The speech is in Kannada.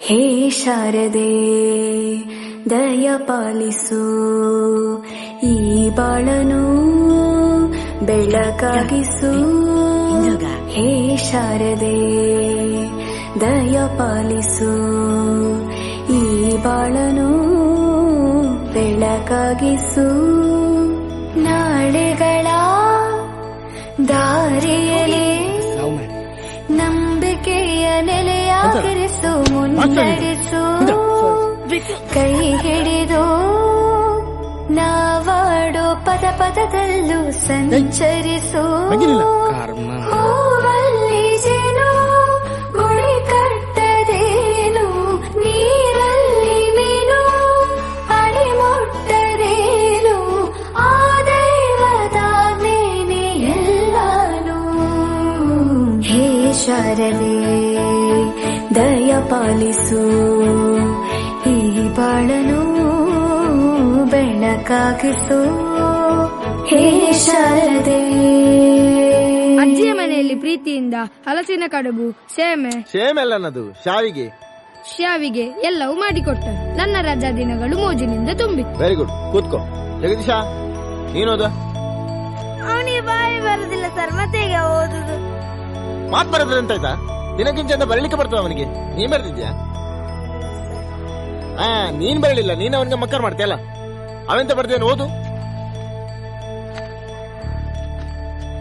ಹೇ ಶಾರದೆ ದಯ ಪಾಲಿಸು, ಈ ಬಾಳನು ಬೆಳಕಾಗಿಸು. ಹೇ ಶಾರದೆ ದಯ ಪಾಲಿಸು, ಈ ಬಾಳನು ಬೆಳಕಾಗಿಸು. ನಾಳೆಗಳ ದಾರಿಯಲ್ಲಿ ನಂಬಿಕೆಯ ನೆಲೆಯಾಗಿರಿಸು, ಮುನ್ನಡೆಸು. ಕೈ ಹಿಡಿದು ನಾವಾಡೋ ಪದ ಪದದಲ್ಲೂ ಸಂಚರಿಸು. ಹೂವಲ್ಲಿ ಜೇನು ಗುಳಿ ಕಟ್ಟದೇನು, ನೀರಲ್ಲಿ ಮೀನು ಅಡಿ ಮುಟ್ಟದೇನು, ಆ ದೈವದಾಜ್ಞೆನೇ ಎಲ್ಲಾನು. ಹೇ ಶಾರದೆ ದಯ ಪಾಲಿಸು, ಈ ಬಾಳನು ಬೆಳಕಾಗಿಸು. ಹೇ ಶಾರದೆ. ಅಜ್ಜಿಯ ಮನೆಯಲ್ಲಿ ಪ್ರೀತಿಯಿಂದ ಹಲಸಿನ ಕಡುಬು, ಸೇಮೆ ನನ್ನದು ಶಾವಿಗೆ ಎಲ್ಲವೂ ಮಾಡಿಕೊಟ್ಟರು. ನನ್ನ ರಜಾ ದಿನಗಳು ಮೋಜಿನಿಂದ ತುಂಬಿತ್ತು. ವೆರಿ ಗುಡ್, ಕೂತ್ಕೋ. ಜಗದೀಶ, ನೀನೋದ? ಅವನಿಗೆ ಬಾಯಿ ಬರುದಿಲ್ಲ ಸರ್, ಮತ್ತೆ ಈಗ ಓದುದು. ಮಾತ್ ಬರೋದ್ರೆ ಅಂತಾಯ್ತಾ? ದಿನಕ್ಕಿಂತ ಬರಲಿಕ್ಕೆ ಬರ್ತದ ಅವನಿಗೆ. ನೀನ್ ಬರ್ತಿದ್ಯಾ? ನೀನ್ ಬರಲಿಲ್ಲ, ನೀನ್ ಅವನಿಗೆ ಮಕ್ಕರ್ ಮಾಡ್ತೀಯಲ್ಲ. ಅವೆಂತ ಬರ್ದೇನು, ಓದು.